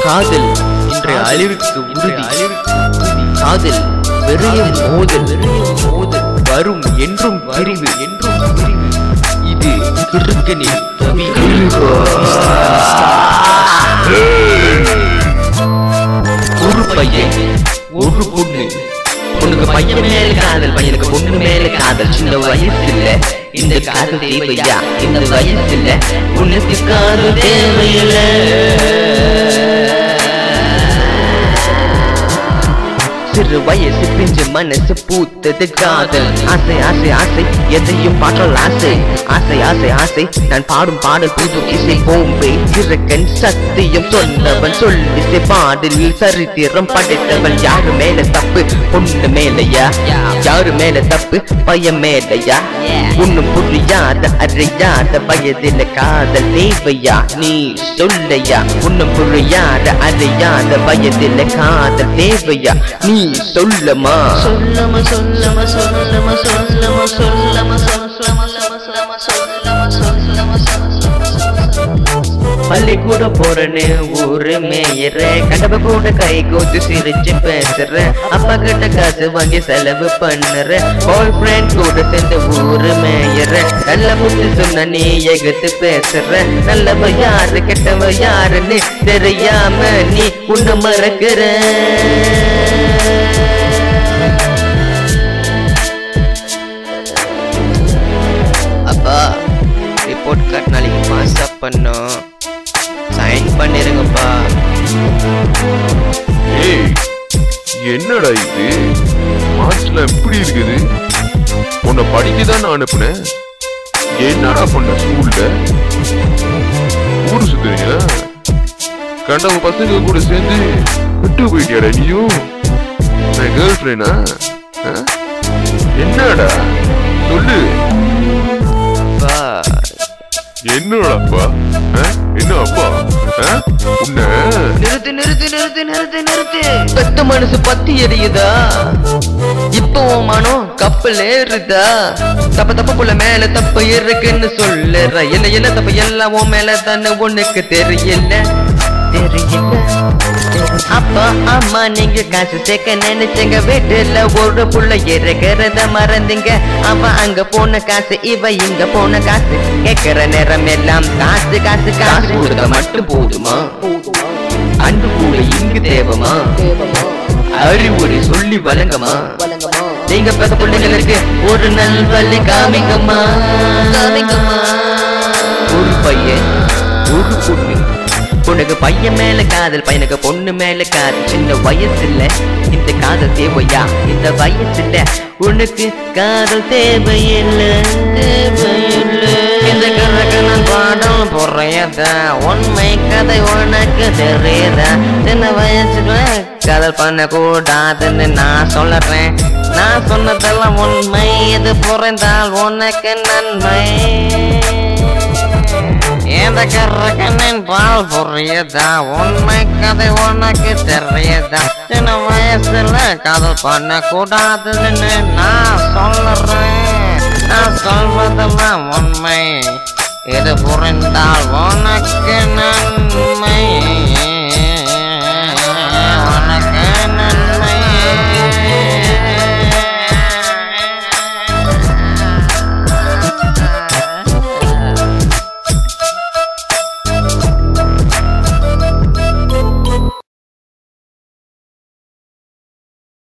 காதல் இன்றைய அழிவுக்கு உறுதி. காதல் வெறியும் மோதல் வரும் என்றும் பிரிவு இது கிறுக்கனில் ரவி. ஒரு பையன் ஒரு பொண்ணு, பொண்ணுக்கு பையன் மேல காதல், பையனுக்கு பொண்ணு மேல காதல். சின்ன வயசுல இந்த காதல் தேவையா? இந்த வயசுல உனக்கு காதல் தேவையில்லை. சிறு வயசு பிஞ்சு மனசு பூத்தது காதல். ஆசை ஆசை ஆசை எதையும் பாற்றல் ஆசை. ஆசை ஆசை ஆசை நான் பாடும் பாடல் புது இசை போம்பே. சிறக்கன் சத்தியம் சொன்னவன் சொல்லிசை பாடலில் சரித்திரம் படைத்தவன். யாரு மேல தப்பு? பொண்ணு மேலையா? யாரு மேல தப்பு? பையன் மேலையா? ஒன்னும் புரியாத அறியாத வயதில காதல் தேவையா? நீ சொல்லையா? ஒன்னும் புரியாத அறியாத வயதில காதல் தேவையா? நீ சொல்லமா சொல்லமா சொல்லமா சொல்லமா சொல்லமா சொல்லமா பள்ளிக்கூட போறேன்னு ஊரு மேயற, கண்டப கூட கை கோத்து சிரிச்சு பேசுற, அப்பா கிட்ட காசு வாங்கி செலவு பண்ணுற, பாய் ஃப்ரெண்ட் கூட சேர்ந்து ஊரு மேயற, நல்ல புத்தி சொன்ன நீ எகுத்து பேசுற, நல்லவ யாரு கெட்டவ யாருன்னு தெரியாம நீ உன்ன மறக்கிற. அப்பா ரிப்போர்ட் கார்டு நாளைக்கு பாஸ் அப் பண்ணோம், சைன் பண்ணிருங்கப்பா. ஏய் என்னடா இது மார்க்ஸ்ல எப்படி இருக்குது? உன்னை படிக்கதான் நான் அனுப்புனேன். என்னடா பண்ண ஸ்கூல்ல? ஊரு சுத்துறீங்களா? கண்டவ பசங்க கூட சேர்ந்து விட்டு போயிட்டியாடா நீயும்? நான் கேர்ள் ஃப்ரெண்டா? என்னடா சொல்லு. என்னடாப்பா? என்ன அப்பா? நிறுத்து நிறுத்து நிறுத்து நிறுத்து நிறுத்து. பெத்த மனசு பத்தி எரியுதா? இப்போ மனம் கப்பல் ஏறுதா? தப்புள்ள மேல தப்பு இருக்குன்னு சொல்லுற. என்ன தப்பு எல்லாம் உன் மேல தானே உனக்கு தெரியல. அப்பா அம்மா நீங்க காசு சேர்க்க நினைச்சங்க, வீட்டுல ஒரு புள்ள இருக்கிறத மறந்தீங்க. அவன் அங்க போன காசு இவ இங்க போன காசு, கேட்கிற நேரம் எல்லாம் காசு காசு காசு. கொடுக்க மட்டும் போதுமா? அன்பு கூட இங்கு தேவமா? அறிவுரை சொல்லி வழங்கமா? நீங்க பெத்த பிள்ளைங்களுக்கு ஒரு நல்வழி காமிங்கம்மா. ஒரு பையன் ஒரு பொண்ணு, உனக்கு பையன் மேல காதல், பையனுக்கு பொண்ணு மேல காதல். சின்ன வயசுல இந்த காதல் தேவையா? இந்த வயசுல உனக்கு காதல் தேவையில்லை. இந்த கணக்கான பாடம் புறையதா? உண்மை கதை உனக்கு தெரியுதா? சின்ன வயசுல காதல் பண்ண கூடாதுன்னு நான் சொல்லுறேன். நான் சொன்னதெல்லாம் உண்மை, இது புரிந்தால் உனக்கு நன்மை. இந்த கரகனின் பால் புரியுதா? உண்மை கதை உனக்கு தெரியுதா? சின்ன வயசுல காதல் பண்ண கூடாதுன்னு நான் சொல்லுறேன். நான் சொல்வதெல்லாம் உண்மை, இது புரிந்தால் உனக்கு நன்மை.